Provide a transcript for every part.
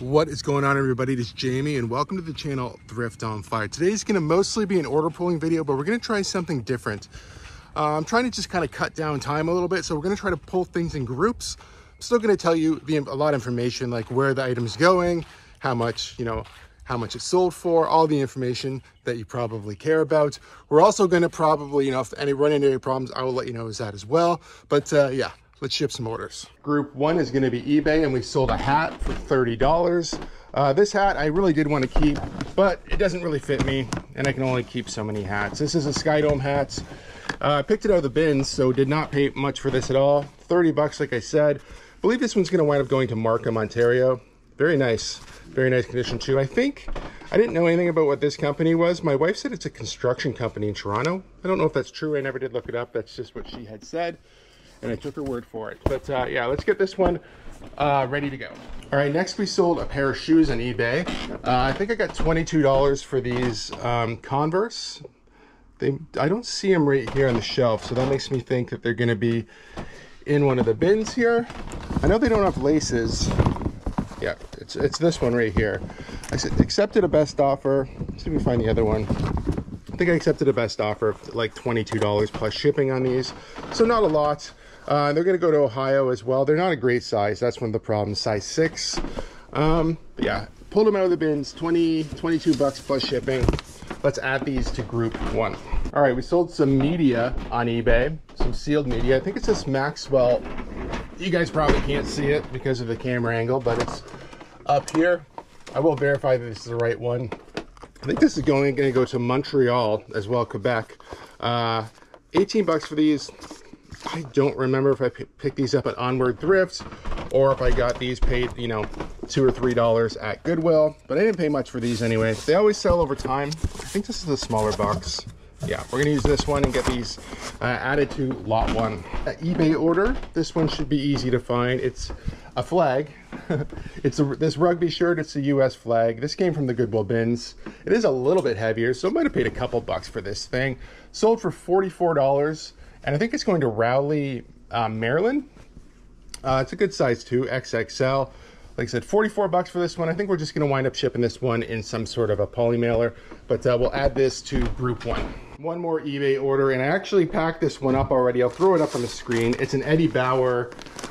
What is going on, everybody? It is Jamie and welcome to the channel Thrift on Fire. Today's going to mostly be an order pulling video, but we're going to try something different. I'm trying to just kind of cut down time a little bit, so we're going to try to pull things in groups. I'm still going to tell you a lot of information, like where the item's going, how much it's sold for, all the information that you probably care about. We're also going to probably, if any run into any problems, I will let you know that as well. But yeah, let's ship some orders. Group one is going to be eBay, and we sold a hat for $30. This hat I really did want to keep, but it doesn't really fit me, and I can only keep so many hats. This is a Sky Dome hat. I picked it out of the bins, so did not pay much for this at all. 30 bucks, like I said. I believe this one's going to wind up going to Markham, Ontario. Very nice condition too. I didn't know anything about what this company was. My wife said it's a construction company in Toronto. I don't know if that's true. I never did look it up. That's just what she had said, and I took her word for it. But yeah, let's get this one ready to go. All right, next we sold a pair of shoes on eBay. I think I got $22 for these Converse. I don't see them right here on the shelf, so that makes me think that they're going to be in one of the bins here. I know they don't have laces. Yeah, it's this one right here. I accepted a best offer. Let's see if we find the other one. I think I accepted a best offer of like $22 plus shipping on these, so not a lot. They're going to go to Ohio as well. They're not a great size. That's one of the problems. Size 6. But yeah, pulled them out of the bins. 22 bucks plus shipping. Let's add these to group one. All right, we sold some media on eBay, some sealed media. I think it's this Maxwell. You guys probably can't see it because of the camera angle, but it's up here. I will verify that this is the right one. I think this is going to go to Montreal as well, Quebec. 18 bucks for these. I don't remember if I picked these up at Onward Thrift or if I got these paid, $2 or $3 at Goodwill, but I didn't pay much for these anyway. They always sell over time. I think this is the smaller box. Yeah, we're gonna use this one and get these added to lot one. eBay order, this one should be easy to find. It's a flag. This rugby shirt, it's a US flag. This came from the Goodwill bins. It is a little bit heavier, so I might have paid a couple bucks for this thing. Sold for $44, and I think it's going to Rowley, Maryland. It's a good size too, XXL. Like I said, 44 bucks for this one. I think we're just gonna wind up shipping this one in some sort of a poly mailer, but we'll add this to group one. One more eBay order, and I actually packed this one up already. I'll throw it up on the screen. It's an Eddie Bauer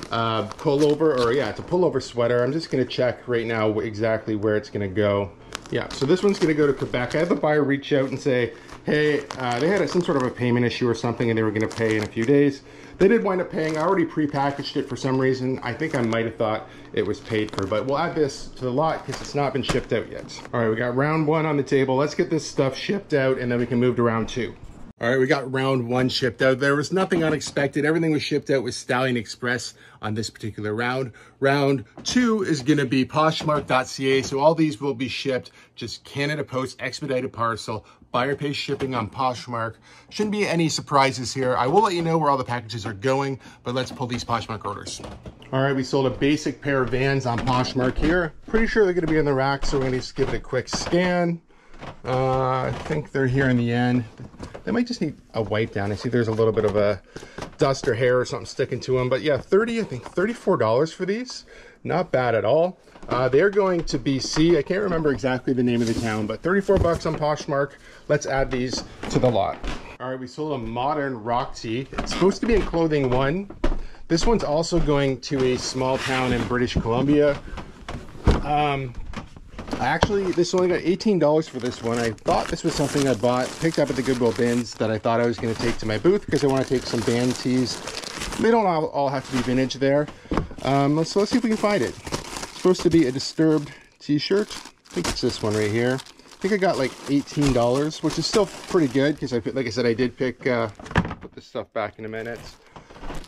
pullover, or yeah, it's a pullover sweater. I'm just gonna check right now exactly where it's gonna go. Yeah, so this one's gonna go to Quebec. I had the buyer reach out and say, hey, they had some sort of a payment issue or something, and they were gonna pay in a few days. They did wind up paying. I already pre-packaged it for some reason. I think I might have thought it was paid for, but we'll add this to the lot because it's not been shipped out yet. All right, we got round one on the table. Let's get this stuff shipped out, and then we can move to round two. All right, we got round one shipped out. There was nothing unexpected. Everything was shipped out with Stallion Express on this particular round. Round two is gonna be Poshmark.ca. So all these will be shipped, just Canada Post expedited parcel, buyer pays shipping on Poshmark. Shouldn't be any surprises here. I will let you know where all the packages are going, but let's pull these Poshmark orders. All right, we sold a basic pair of Vans on Poshmark here. Pretty sure they're gonna be in the rack, so we're gonna just give it a quick scan. I think they're here in the end. They might just need a wipe down. I see there's a little bit of a dust or hair or something sticking to them, but yeah, I think $34 for these. Not bad at all. They're going to BC. I can't remember exactly the name of the town, but 34 bucks on Poshmark. Let's add these to the lot. All right, we sold a modern rock tee. It's supposed to be in clothing one. This one's also going to a small town in British Columbia. Actually, this only got $18 for this one. I thought this was something I picked up at the Goodwill bins that I thought I was going to take to my booth because I want to take some band tees. They don't all have to be vintage there. Let's see if we can find it. It's supposed to be a Disturbed t-shirt. I think it's this one right here. I think I got like $18, which is still pretty good because like I said, I did pick, put this stuff back in a minute.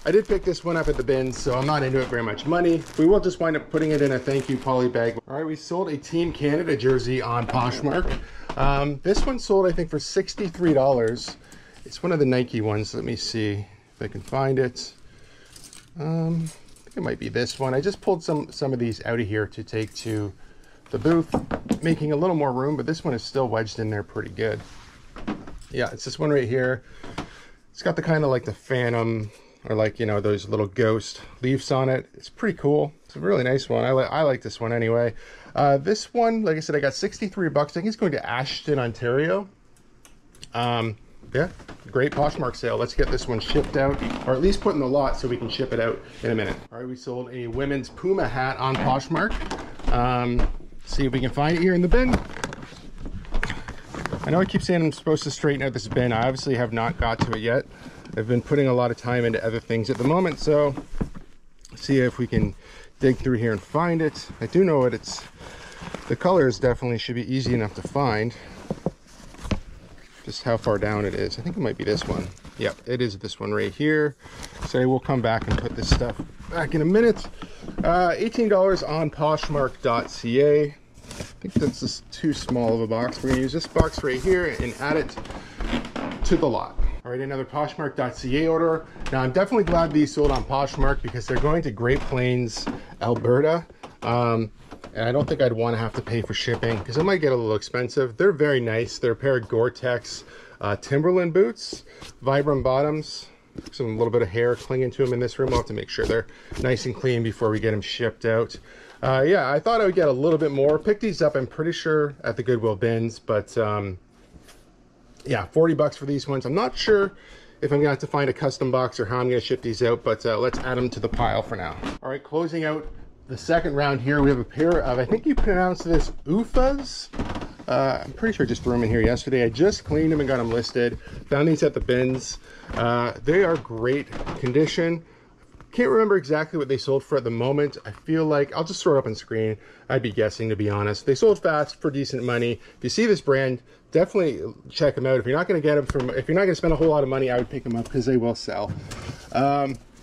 I did pick this one up at the bins, so I'm not into it very much money. We will just wind up putting it in a thank you poly bag. All right, we sold a Team Canada jersey on Poshmark. This one sold, I think, for $63. It's one of the Nike ones. Let me see if I can find it. I think it might be this one. I just pulled some of these out of here to take to the booth, making a little more room, but this one is still wedged in there pretty good. Yeah, it's this one right here. It's got the kind of like the Phantom, or like, those little ghost leaves on it. It's pretty cool. It's a really nice one. I like this one anyway. This one, like I said, I got 63 bucks. I think it's going to Ashton, Ontario. Yeah, great Poshmark sale. Let's get this one shipped out, or at least put in the lot so we can ship it out in a minute. All right, we sold a women's Puma hat on Poshmark. See if we can find it here in the bin. I know I keep saying I'm supposed to straighten out this bin. I obviously have not got to it yet. I've been putting a lot of time into other things at the moment, so see if we can dig through here and find it. I do know what it's, the colors definitely should be easy enough to find. Just how far down it is. I think it might be this one. Yep, it is this one right here. So we'll come back and put this stuff back in a minute. $18 on Poshmark.ca. I think that's just too small of a box. We're gonna use this box right here and add it to the lot. All right, another Poshmark.ca order. Now I'm definitely glad these sold on Poshmark because they're going to Great Plains, Alberta. And I don't think I'd want to have to pay for shipping because it might get a little expensive. They're very nice. They're a pair of Gore-Tex Timberland boots, Vibram bottoms, some little bit of hair clinging to them in this room. We'll have to make sure they're nice and clean before we get them shipped out. Yeah, I thought I would get a little bit more. Pick these up, I'm pretty sure, at the Goodwill bins, but yeah, 40 bucks for these ones. I'm not sure if I'm gonna have to find a custom box or how I'm gonna ship these out, but let's add them to the pile for now. All right, closing out the second round here, we have a pair of, I think you pronounce this UFAs. I'm pretty sure I just threw them in here yesterday. I just cleaned them and got them listed. Found these at the bins. They are great condition. Can't remember exactly what they sold for at the moment. I feel like, I'll just throw it up on screen. I'd be guessing, to be honest. They sold fast for decent money. If you see this brand, definitely check them out. If you're not gonna get them from, if you're not gonna spend a whole lot of money, I would pick them up because they will sell.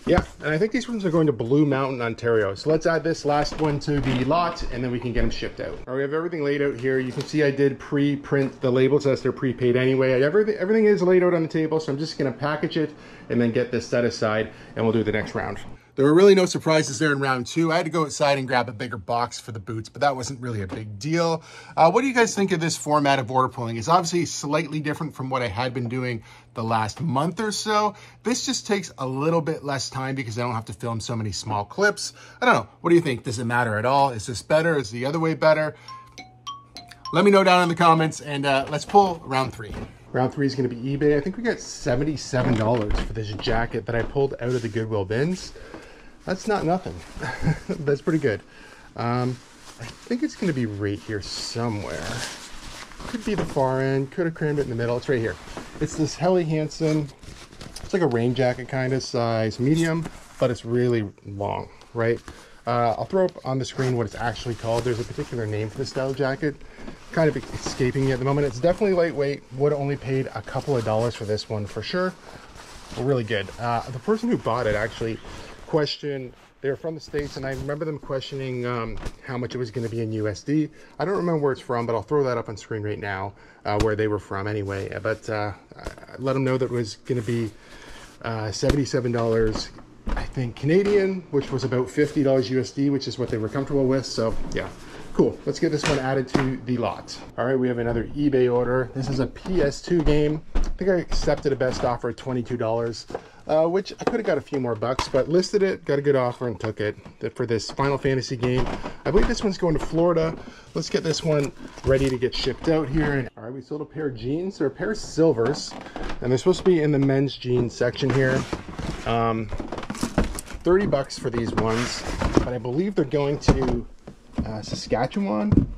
Yeah, and I think these ones are going to Blue Mountain, Ontario. So let's add this last one to the lot and then we can get them shipped out. All right, we have everything laid out here. You can see I did pre-print the labels as they're prepaid anyway. Everything is laid out on the table, so I'm just gonna package it and then get this set aside and we'll do the next round. There were really no surprises there in round two. I had to go outside and grab a bigger box for the boots, but that wasn't really a big deal. What do you guys think of this format of order pulling? It's obviously slightly different from what I had been doing the last month or so. This just takes a little bit less time because I don't have to film so many small clips. I don't know. What do you think? Does it matter at all? Is this better? Is the other way better? Let me know down in the comments, and let's pull round three. Round three is going to be eBay. I think we got $77 for this jacket that I pulled out of the Goodwill bins. That's not nothing. That's pretty good. I think it's going to be right here somewhere. Could be the far end. Could have crammed it in the middle. It's right here. It's this Helly Hansen. It's like a rain jacket kind of size, medium, but it's really long, right? I'll throw up on the screen what it's actually called. There's a particular name for this style jacket. Kind of escaping me at the moment. It's definitely lightweight. Would have only paid a couple of dollars for this one for sure. Really good. The person who bought it actually questioned, they're from the States, and I remember them questioning how much it was going to be in USD. I don't remember where it's from, but I'll throw that up on screen right now, where they were from anyway. But I let them know that it was going to be $77, I think, Canadian, which was about $50 USD, which is what they were comfortable with. So yeah, cool. Let's get this one added to the lot. All right, we have another eBay order. This is a PS2 game. I think I accepted a best offer of $22. Which I could have got a few more bucks, but listed it, got a good offer, and took it for this Final Fantasy game. I believe this one's going to Florida. Let's get this one ready to get shipped out here. All right, we sold a pair of jeans. They're a pair of silvers, and they're supposed to be in the men's jeans section here. 30 bucks for these ones, but I believe they're going to Saskatchewan.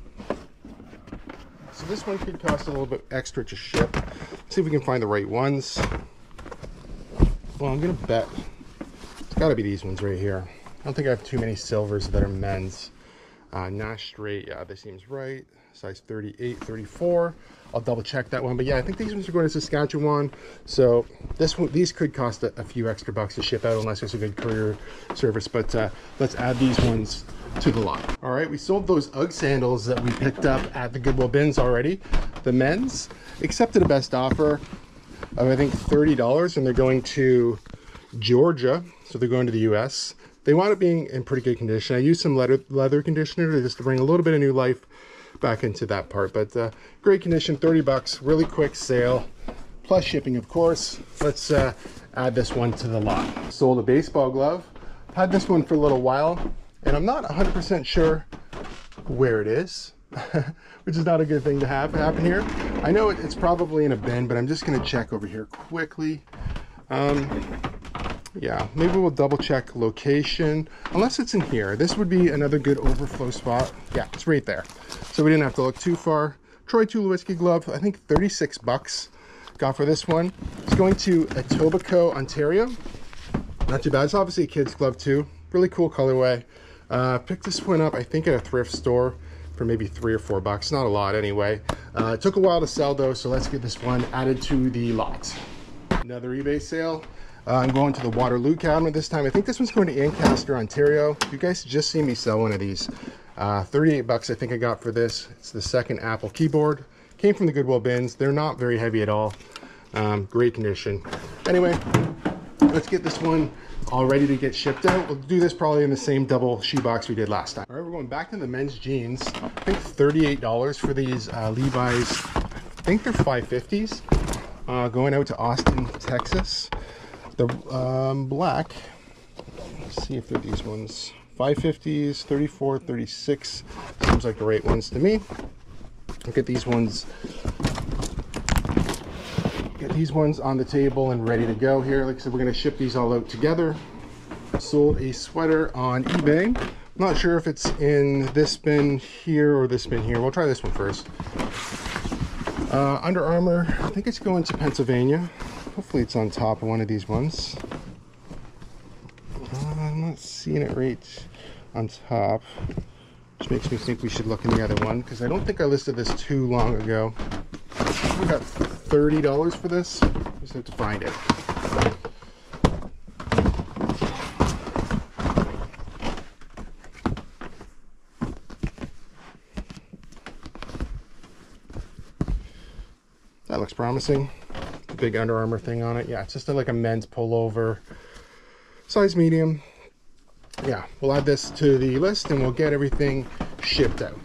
So this one could cost a little bit extra to ship. Let's see if we can find the right ones. Well, I'm gonna bet it's gotta be these ones right here. I don't think I have too many silvers that are men's. Nash straight, yeah, this seems right. Size 38, 34. I'll double check that one, but yeah, I think these ones are going to Saskatchewan. So these could cost a few extra bucks to ship out unless there's a good courier service. But let's add these ones to the lot. All right, we sold those UGG sandals that we picked up at the Goodwill bins already. The men's accepted a best offer of I think $30, and they're going to Georgia, so they're going to the US. They wound up being in pretty good condition. I used some leather conditioner just to bring a little bit of new life back into that part, but great condition. 30 bucks, really quick sale, plus shipping, of course. Let's add this one to the lot. Sold a baseball glove. Had this one for a little while, and I'm not 100% sure where it is, which is not a good thing to have happen here. I know it's probably in a bin, but I'm just going to check over here quickly. Yeah, maybe we'll double check location, unless it's in here. This would be another good overflow spot. Yeah, it's right there, so we didn't have to look too far. Troy Tulowitzki glove, I think 36 bucks got for this one. It's going to Etobicoke, Ontario. Not too bad. It's obviously a kid's glove too. Really cool colorway. Picked this one up, I think, at a thrift store for maybe $3 or $4. Not a lot anyway. It took a while to sell though, so let's get this one added to the lot. Another eBay sale. I'm going to the Waterloo cabinet this time. I think this one's going to Ancaster, Ontario. You guys just see me sell one of these. 38 bucks I think I got for this. It's the second Apple keyboard. Came from the Goodwill bins. They're not very heavy at all. Great condition. Anyway, let's get this one all ready to get shipped out. We'll do this probably in the same double shoebox we did last time. All right, we're going back to the men's jeans. I think $38 for these Levi's. I think they're 550s. Going out to Austin, Texas. The black, let's see if they're these ones. 550s, 34, 36. Seems like the right ones to me. I'll get these ones. Get these ones on the table and ready to go here. Like I said, we're going to ship these all out together. Sold a sweater on eBay. I'm not sure if it's in this bin here or this bin here. We'll try this one first. Under Armour, I think it's going to Pennsylvania. Hopefully it's on top of one of these ones. I'm not seeing it right on top, which makes me think we should look in the other one, because I don't think I listed this too long ago. We got $30 for this. Just have to find it. That looks promising. The big Under Armour thing on it. Yeah, it's just like a men's pullover, size medium. Yeah, we'll add this to the list and we'll get everything shipped out.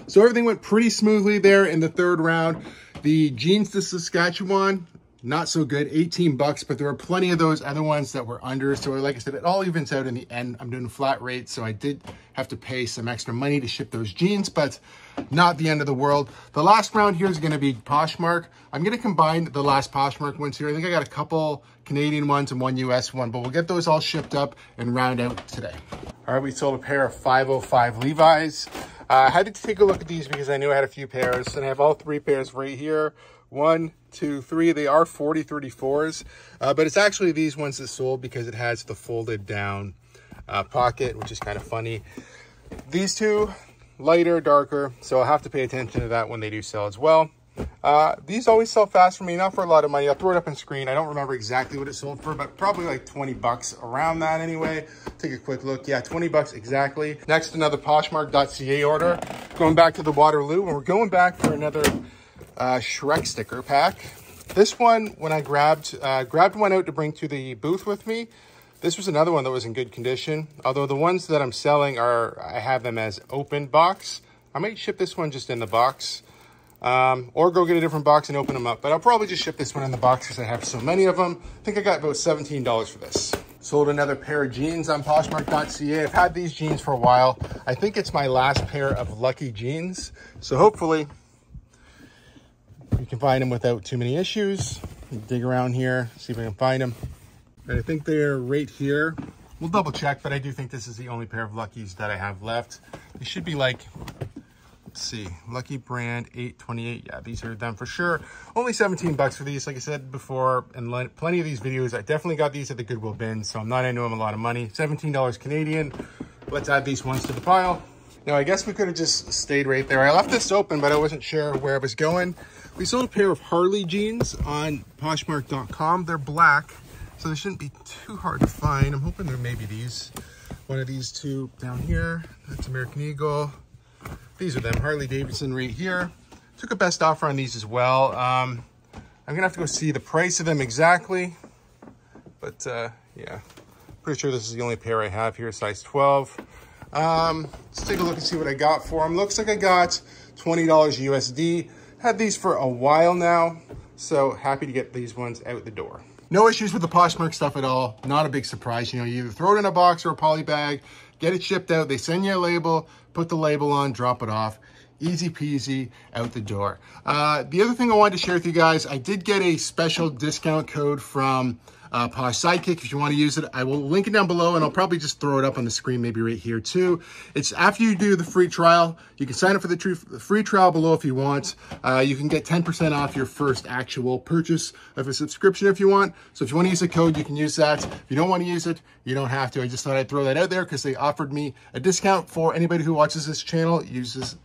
So everything went pretty smoothly there in the third round. The jeans to Saskatchewan, not so good, 18 bucks, but there were plenty of those other ones that were under. So like I said, it all evens out in the end. I'm doing a flat rate, so I did have to pay some extra money to ship those jeans, but not the end of the world. The last round here is going to be Poshmark. I'm going to combine the last Poshmark ones here. I think I got a couple Canadian ones and one US one, but we'll get those all shipped up and round out today. All right, we sold a pair of 505 Levi's. I had to take a look at these because I knew I had a few pairs, and I have all three pairs right here. 1, 2, 3. They are 40-34s, but it's actually these ones that sold because it has the folded down pocket, which is kind of funny. These two, lighter, darker, so I'll have to pay attention to that when they do sell as well. These always sell fast for me, not for a lot of money. I'll throw it up on screen. I don't remember exactly what it sold for, but probably like 20 bucks around that anyway. Take a quick look. Yeah, 20 bucks exactly. Next, another Poshmark.ca order. Going back to the Waterloo, and we're going back for another Shrek sticker pack. This one, when I grabbed one out to bring to the booth with me, this was another one that was in good condition. Although the ones that I'm selling I have them as open box. I might ship this one just in the box. Or go get a different box and open them up. But I'll probably just ship this one in the box because I have so many of them. I think I got about $17 for this. Sold another pair of jeans on Poshmark.ca. I've had these jeans for a while. I think it's my last pair of lucky jeans. So hopefully you can find them without too many issues. Dig around here, see if I can find them. And I think they're right here. We'll double check, but I do think this is the only pair of Luckies that I have left. They should be like, let's see, Lucky Brand 828. Yeah, these are them for sure. Only 17 bucks for these, like I said before, and plenty of these videos. I definitely got these at the Goodwill bin, so I'm not into them a lot of money. $17 Canadian. Let's add these ones to the pile. Now, I guess we could have just stayed right there. I left this open, but I wasn't sure where I was going. We sold a pair of Harley jeans on Poshmark.com. They're black, so they shouldn't be too hard to find. I'm hoping there may be these. One of these two down here. That's American Eagle. These are them, Harley Davidson right here. Took a best offer on these as well. I'm gonna have to go see the price of them exactly. But yeah, pretty sure this is the only pair I have here, size 12. Let's take a look and see what I got for them. Looks like I got $20 USD. Had these for a while now, so happy to get these ones out the door. No issues with the Poshmark stuff at all. Not a big surprise. You know, you either throw it in a box or a poly bag, get it shipped out. They send you a label, put the label on, drop it off. Easy peasy out the door. The other thing I wanted to share with you guys, I did get a special discount code from Posh Sidekick. If you want to use it, I will link it down below, and I'll probably just throw it up on the screen, maybe right here too. It's after you do the free trial. You can sign up for the free trial below if you want. You can get 10% off your first actual purchase of a subscription if you want. So if you want to use the code, you can use that. If you don't want to use it, you don't have to. I just thought I'd throw that out there because they offered me a discount for anybody who watches this channel uses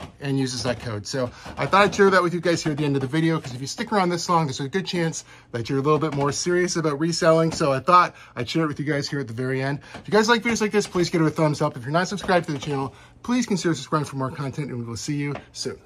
that code. So I thought I'd share that with you guys here at the end of the video, because if you stick around this long, there's a good chance that you're a little bit more serious about reselling. So I thought I'd share it with you guys here at the very end. If you guys like videos like this, please give it a thumbs up. If you're not subscribed to the channel, please consider subscribing for more content, and we will see you soon.